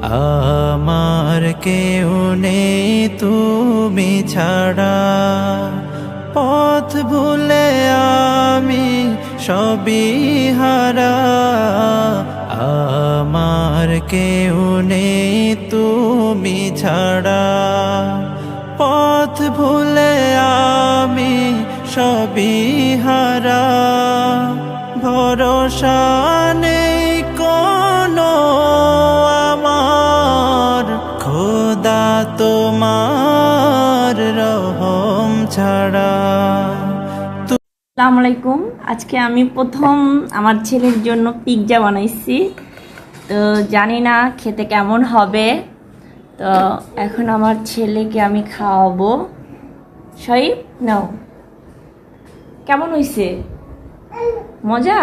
আমার কেউ নেই তুমি ছাড়া, পথ ভুলে আমি সবই হারা। আমার কেউ নেই তুমি ছাড়া, পথ ভুলে আমি সবই হারা। ভরসা নেই কোনো আমার, খোদা তোমার রহম ছাড়া। আসসালামু আলাইকুম। আজকে আমি প্রথম আমার ছেলের জন্য পিৎজা বানাইছি, তো জানি না খেতে কেমন হবে। তো এখন আমার ছেলেকে আমি খাওয়াবো। শহীদ নাও, কেমন হয়েছে? মজা?